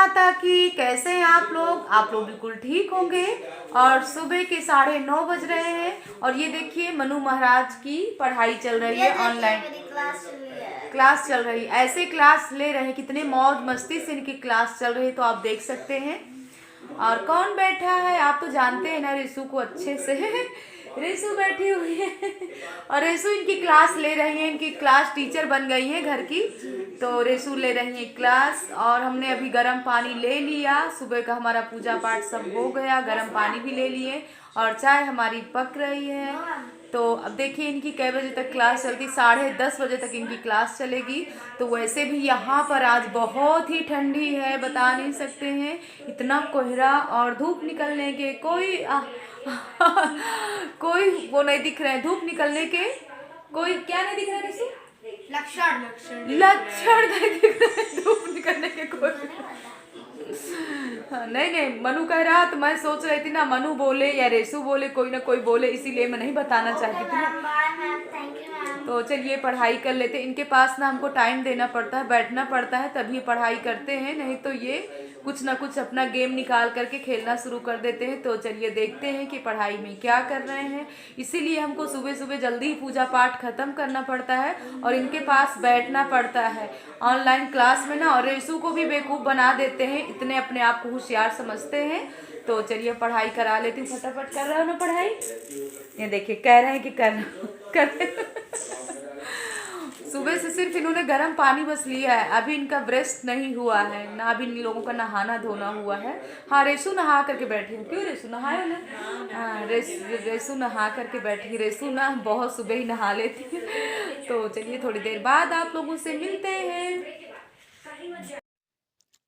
माता की। कैसे हैं आप लोग? आप लोग बिल्कुल ठीक होंगे। और सुबह के 9:30 बज रहे हैं और ये देखिए मनु महाराज की पढ़ाई चल रही है, ऑनलाइन क्लास चल रही है। ऐसे क्लास ले रहे हैं, कितने मौज मस्ती से इनकी क्लास चल रही है, तो आप देख सकते हैं। और कौन बैठा है आप तो जानते हैं ना, रिसु को अच्छे से रिसु बैठी हुई है और रिसु इनकी क्लास ले रही है। इनकी क्लास टीचर बन गई है घर की, तो रिसु ले रही है क्लास। और हमने अभी गर्म पानी ले लिया, सुबह का हमारा पूजा पाठ सब हो गया, गर्म पानी भी ले लिए और चाय हमारी पक रही है। तो अब देखिए इनकी कै बजे तक क्लास चलती, 10:30 बजे तक इनकी क्लास चलेगी। तो वैसे भी यहाँ पर आज बहुत ही ठंडी है, बता नहीं सकते हैं, इतना कोहरा और धूप निकलने के कोई कोई वो नहीं दिख रहे हैं, धूप निकलने के कोई क्या नहीं दिख रहा है, लक्षण नहीं दिख रहे हैं धूप निकलने के कोई। नहीं नहीं, मनु कह रहा तो मैं सोच रही थी ना मनु बोले या रेसू बोले, कोई ना कोई बोले, इसीलिए मैं नहीं बताना चाहती थी। तो चलिए पढ़ाई कर लेते। इनके पास ना हमको टाइम देना पड़ता है, बैठना पड़ता है, तभी पढ़ाई करते हैं, नहीं तो ये कुछ ना कुछ अपना गेम निकाल करके खेलना शुरू कर देते हैं। तो चलिए देखते हैं कि पढ़ाई में क्या कर रहे हैं। इसीलिए हमको सुबह सुबह जल्दी ही पूजा पाठ खत्म करना पड़ता है और इनके पास बैठना पड़ता है ऑनलाइन क्लास में ना। और रेसू को भी बेवकूफ़ बना देते हैं, इतने अपने आप को होशियार समझते हैं। तो चलिए पढ़ाई करा लेती हूँ, फटाफट कर रहा हो ना पढ़ाई। ये देखिए कह रहे हैं कि कर सुबह से सिर्फ इन्होंने गर्म पानी बस लिया है, अभी इनका ब्रश नहीं हुआ है ना, अभी इन लोगों का नहाना धोना हुआ है। हाँ रेसू नहा करके बैठी हूँ, क्यों रेसू नहाए ना? हाँ रेसू नहा करके बैठी। रेसू ना बहुत सुबह ही नहा लेती है। तो चलिए थोड़ी देर बाद आप लोगों से मिलते हैं।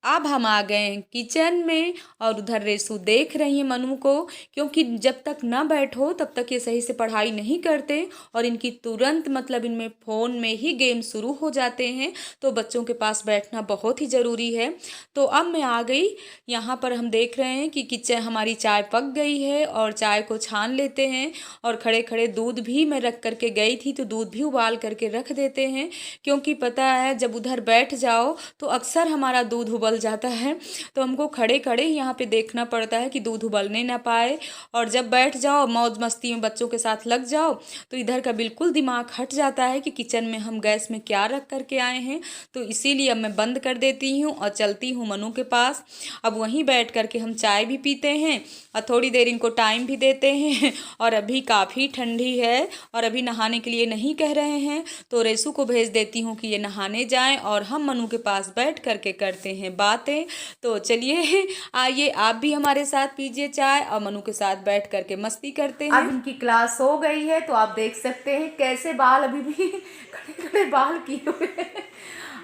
अब हम आ गए हैं किचन में और उधर रेसू देख रही है मनु को, क्योंकि जब तक ना बैठो तब तक ये सही से पढ़ाई नहीं करते और इनकी तुरंत मतलब इनमें फ़ोन में ही गेम शुरू हो जाते हैं। तो बच्चों के पास बैठना बहुत ही ज़रूरी है। तो अब मैं आ गई, यहाँ पर हम देख रहे हैं कि किचन हमारी चाय पक गई है और चाय को छान लेते हैं। और खड़े खड़े दूध भी मैं रख करके गई थी, तो दूध भी उबाल करके रख देते हैं, क्योंकि पता है जब उधर बैठ जाओ तो अक्सर हमारा दूध उबल जाता है। तो हमको खड़े खड़े ही यहाँ पे देखना पड़ता है कि दूध उबलने ना पाए। और जब बैठ जाओ मौज मस्ती में बच्चों के साथ लग जाओ तो इधर का बिल्कुल दिमाग हट जाता है कि किचन में हम गैस में क्या रख करके आए हैं। तो इसीलिए अब मैं बंद कर देती हूँ और चलती हूँ मनु के पास। अब वहीं बैठ करके हम चाय भी पीते हैं और थोड़ी देर इनको टाइम भी देते हैं। और अभी काफ़ी ठंडी है और अभी नहाने के लिए नहीं कह रहे हैं, तो रेसू को भेज देती हूँ कि ये नहाने जाएं और हम मनु के पास बैठ करके करते हैं बातें। तो चलिए आइए आप भी हमारे साथ पीजिए चाय और मनु के साथ बैठ करके मस्ती करते हैं। अब इनकी क्लास हो गई है, तो आप देख सकते हैं कैसे बाल अभी भी खड़े खड़े बाल किए हुए हैं।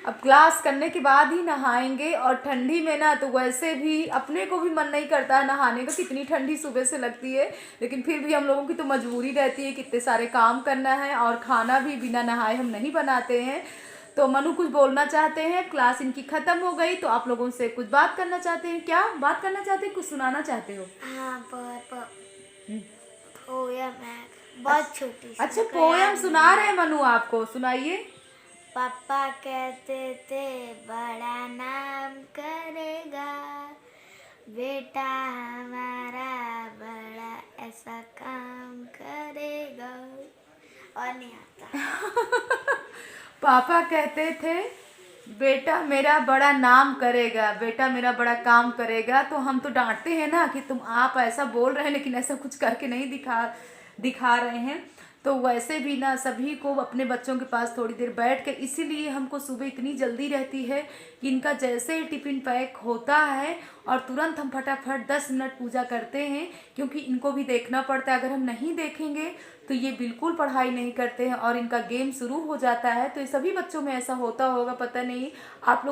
अब क्लास करने के बाद ही नहाएंगे और ठंडी में ना तो वैसे भी अपने को भी मन नहीं करता है नहाने का, कितनी ठंडी सुबह से लगती है, लेकिन फिर भी हम लोगों की तो मजबूरी रहती है, कितने सारे काम करना है और खाना भी बिना नहाए हम नहीं बनाते हैं। तो मनु कुछ बोलना चाहते हैं, क्लास इनकी ख़त्म हो गई, तो आप लोगों से कुछ बात करना चाहते हैं। क्या बात करना चाहते हैं, कुछ सुनाना चाहते हो? हाँ पोयम है, बहुत छोटी। अच्छा पोयम सुना रहे हैं मनु, आपको सुनाइए। पापा कहते थे बड़ा नाम करेगा, बेटा हमारा बड़ा ऐसा काम करेगा। और नहीं आता। पापा कहते थे बेटा मेरा बड़ा नाम करेगा, बेटा मेरा बड़ा काम करेगा। तो हम तो डांटते हैं ना कि तुम आप ऐसा बोल रहे हैं लेकिन ऐसा कुछ करके नहीं दिखा रहे हैं। तो वैसे भी ना सभी को अपने बच्चों के पास थोड़ी देर बैठ कर, इसीलिए हमको सुबह इतनी जल्दी रहती है कि इनका जैसे ही टिफ़िन पैक होता है और तुरंत हम फटाफट 10 मिनट पूजा करते हैं, क्योंकि इनको भी देखना पड़ता है। अगर हम नहीं देखेंगे तो ये बिल्कुल पढ़ाई नहीं करते हैं और इनका गेम शुरू हो जाता है। तो ये सभी बच्चों में ऐसा होता होगा, पता नहीं आप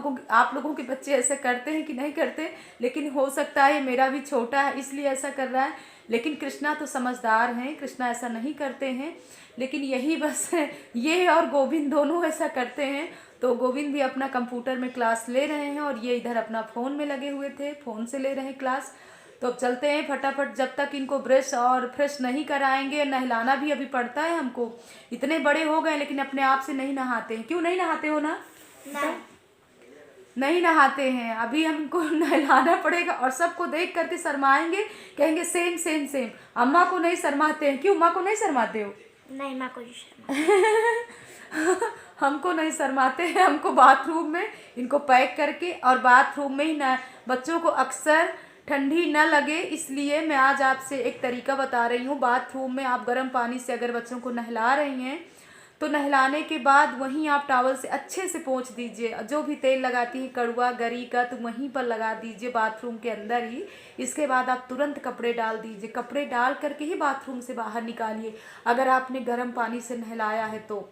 लोगों के बच्चे ऐसे करते हैं कि नहीं करते, लेकिन हो सकता है मेरा भी छोटा है इसलिए ऐसा कर रहा है। लेकिन कृष्णा तो समझदार हैं, कृष्णा ऐसा नहीं करते हैं, लेकिन यही बस है, ये और गोविंद दोनों ऐसा करते हैं। तो गोविंद भी अपना कंप्यूटर में क्लास ले रहे हैं और ये इधर अपना फ़ोन में लगे हुए थे, फ़ोन से ले रहे हैं क्लास। तो अब चलते हैं फटाफट, जब तक इनको ब्रश और फ्रेश नहीं कराएंगे, नहलाना भी अभी पड़ता है हमको। इतने बड़े हो गए लेकिन अपने आप से नहीं नहाते हैं। क्यों नहीं नहाते हो ना? नहीं नहाते हैं, अभी हमको नहलाना पड़ेगा और सबको देख करके शर्माएंगे, कहेंगे सेम सेम सेम। अम्मा को नहीं शर्माते हैं, क्यों अम्मा को नहीं शर्माते हो? नहीं, माँ को शर्मा। हमको नहीं शर्माते हैं, हमको बाथरूम में इनको पैक करके और बाथरूम में ही ना, बच्चों को अक्सर ठंडी न लगे इसलिए मैं आज आपसे एक तरीका बता रही हूँ। बाथरूम में आप गर्म पानी से अगर बच्चों को नहला रही हैं तो नहलाने के बाद वहीं आप टॉवल से अच्छे से पोंछ दीजिए। जो भी तेल लगाती है कड़वा गरी का तो वहीं पर लगा दीजिए बाथरूम के अंदर ही। इसके बाद आप तुरंत कपड़े डाल दीजिए, कपड़े डाल करके ही बाथरूम से बाहर निकालिए अगर आपने गर्म पानी से नहलाया है तो।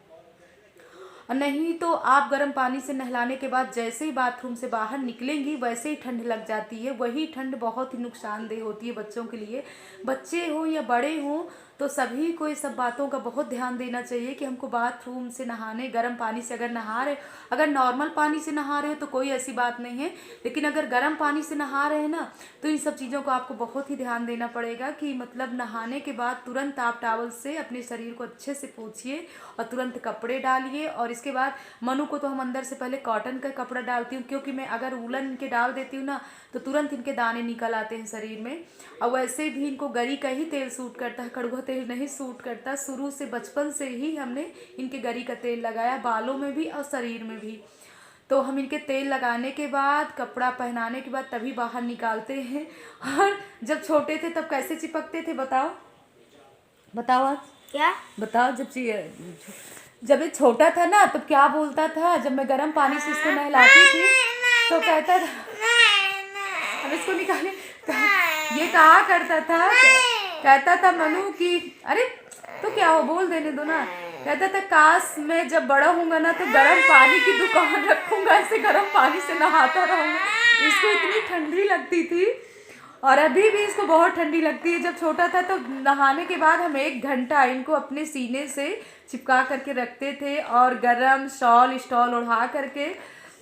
नहीं तो आप गर्म पानी से नहलाने के बाद जैसे ही बाथरूम से बाहर निकलेंगी वैसे ही ठंड लग जाती है। वही ठंड बहुत ही नुकसानदेह होती है बच्चों के लिए। बच्चे हों या बड़े हों तो सभी को ये सब बातों का बहुत ध्यान देना चाहिए कि हमको बाथरूम से नहाने, गर्म पानी से अगर नहा रहे, अगर नॉर्मल पानी से नहा रहे हो तो कोई ऐसी बात नहीं है, लेकिन अगर गर्म पानी से नहा रहे हैं ना तो इन सब चीज़ों को आपको बहुत ही ध्यान देना पड़ेगा कि मतलब नहाने के बाद तुरंत आप टॉवल से अपने शरीर को अच्छे से पोंछिए और तुरंत कपड़े डालिए। और इसके बाद मनु को तो हम अंदर से पहले कॉटन का कपड़ा डालती हूँ, क्योंकि मैं अगर वूलन इनके डाल देती हूँ ना तो तुरंत इनके दाने निकल आते हैं शरीर में। और वैसे भी इनको गरी का ही तेल सूट करता है, कड़वा तेल नहीं सूट करता। शुरू से बचपन से ही हमने इनके गरी का तेल लगाया, बालों में भी और शरीर में भी। तो हम इनके तेल लगाने के बाद, कपड़ा पहनाने के बाद तभी बाहर निकालते हैं। और जब छोटे थे तब कैसे चिपकते थे बताओ, बताओ आज क्या बताओ। जब ये छोटा था ना तब क्या बोलता था, जब मैं गर्म पानी से इसको नहलाती थी तो कहता था, अब इसको निकाले, ये कहा करता था, कहता था मनु कि अरे तो क्या हो, बोल देने दो ना। कहता था काश मैं जब बड़ा होऊंगा ना तो गर्म पानी की दुकान रखूंगा, ऐसे गर्म पानी से नहाता रहूंगा। इसको इतनी ठंडी लगती थी और अभी भी इसको बहुत ठंडी लगती है। जब छोटा था तो नहाने के बाद हम 1 घंटा इनको अपने सीने से चिपका करके रखते थे और गरम शॉल स्टॉल ओढ़ा करके।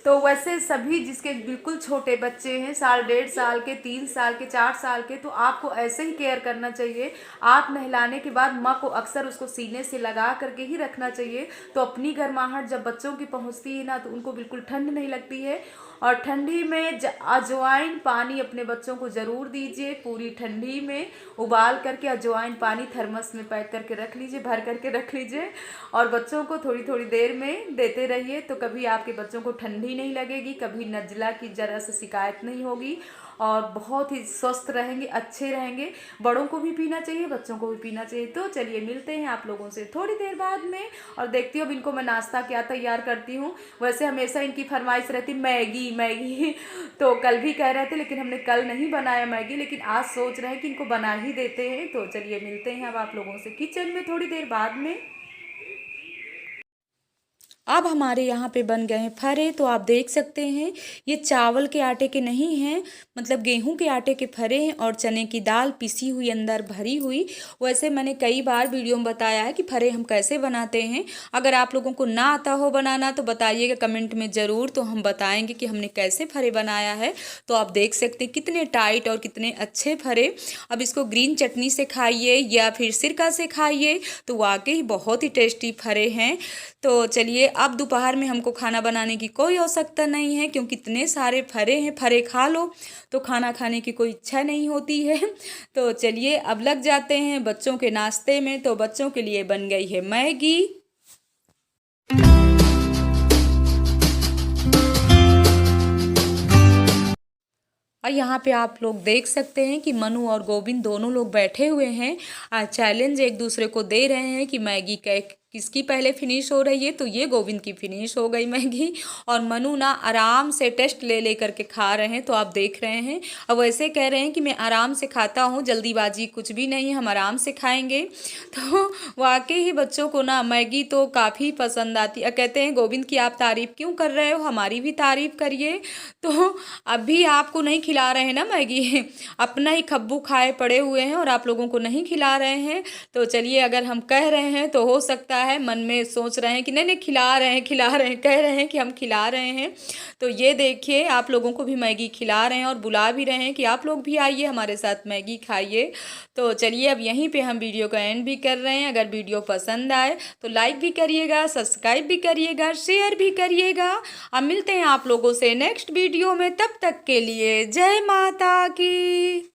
तो वैसे सभी जिसके बिल्कुल छोटे बच्चे हैं, 1.5 साल, 1.5 साल के, 3 साल के, 4 साल के, तो आपको ऐसे ही केयर करना चाहिए। आप नहलाने के बाद माँ को अक्सर उसको सीने से लगा करके ही रखना चाहिए। तो अपनी गर्माहट जब बच्चों की पहुँचती है ना तो उनको बिल्कुल ठंड नहीं लगती है। और ठंडी में अजवाइन पानी अपने बच्चों को ज़रूर दीजिए। पूरी ठंडी में उबाल करके अजवाइन पानी थर्मस में पैक करके रख लीजिए, भर करके रख लीजिए और बच्चों को थोड़ी थोड़ी देर में देते रहिए। तो कभी आपके बच्चों को ठंडी नहीं लगेगी, कभी नज़ला की ज़रा से शिकायत नहीं होगी और बहुत ही स्वस्थ रहेंगे, अच्छे रहेंगे। बड़ों को भी पीना चाहिए, बच्चों को भी पीना चाहिए। तो चलिए मिलते हैं आप लोगों से थोड़ी देर बाद में और देखती हूँ अब इनको मैं नाश्ता क्या तैयार करती हूँ। वैसे हमेशा इनकी फरमाइश रहती मैगी मैगी, तो कल भी कह रहे थे लेकिन हमने कल नहीं बनाया मैगी, लेकिन आज सोच रहे हैं कि इनको बना ही देते हैं। तो चलिए मिलते हैं अब आप लोगों से किचन में थोड़ी देर बाद में। अब हमारे यहाँ पे बन गए हैं फरे। तो आप देख सकते हैं ये चावल के आटे के नहीं हैं, मतलब गेहूं के आटे के फरे हैं और चने की दाल पिसी हुई अंदर भरी हुई। वैसे मैंने कई बार वीडियो में बताया है कि फरे हम कैसे बनाते हैं। अगर आप लोगों को ना आता हो बनाना तो बताइएगा कमेंट में ज़रूर, तो हम बताएंगे कि हमने कैसे फरे बनाया है। तो आप देख सकते हैं कितने टाइट और कितने अच्छे फरे। अब इसको ग्रीन चटनी से खाइए या फिर सिरका से खाइए तो वाकई बहुत ही टेस्टी फरे हैं। तो चलिए अब दोपहर में हमको खाना बनाने की कोई आवश्यकता नहीं है, क्योंकि इतने सारे फरे हैं, फरे खा लो तो खाना खाने की कोई इच्छा नहीं होती है। तो चलिए अब लग जाते हैं बच्चों के नाश्ते में। तो बच्चों के लिए बन गई है मैगी। और यहाँ पे आप लोग देख सकते हैं कि मनु और गोविंद दोनों लोग बैठे हुए हैं, चैलेंज एक दूसरे को दे रहे हैं कि मैगी किसकी पहले फिनिश हो रही है। तो ये गोविंद की फिनिश हो गई मैगी और मनु ना आराम से टेस्ट ले करके खा रहे हैं। तो आप देख रहे हैं अब वैसे कह रहे हैं कि मैं आराम से खाता हूँ, जल्दीबाजी कुछ भी नहीं है, हम आराम से खाएंगे। तो वाकई ही बच्चों को ना मैगी तो काफ़ी पसंद आती है। कहते हैं गोविंद की आप तारीफ़ क्यों कर रहे हो, हमारी भी तारीफ़ करिए। तो अभी आपको नहीं खिला रहे हैं ना मैगी, अपना ही खब्बू खाए पड़े हुए हैं और आप लोगों को नहीं खिला रहे हैं। तो चलिए अगर हम कह रहे हैं तो हो सकता रहा है, मन में सोच रहे हैं कि नहीं नहीं खिला रहे हैं, कह रहे हैं कि हम खिला रहे हैं। तो ये देखिए आप लोगों को भी मैगी खिला रहे हैं और बुला भी रहे हैं कि आप लोग भी आइए हमारे साथ मैगी खाइए। तो चलिए अब यहीं पे हम वीडियो का एंड भी कर रहे हैं। अगर वीडियो पसंद आए तो लाइक भी करिएगा, सब्सक्राइब भी करिएगा, शेयर भी करिएगा। अब मिलते हैं आप लोगों से नेक्स्ट वीडियो में, तब तक के लिए जय माता की।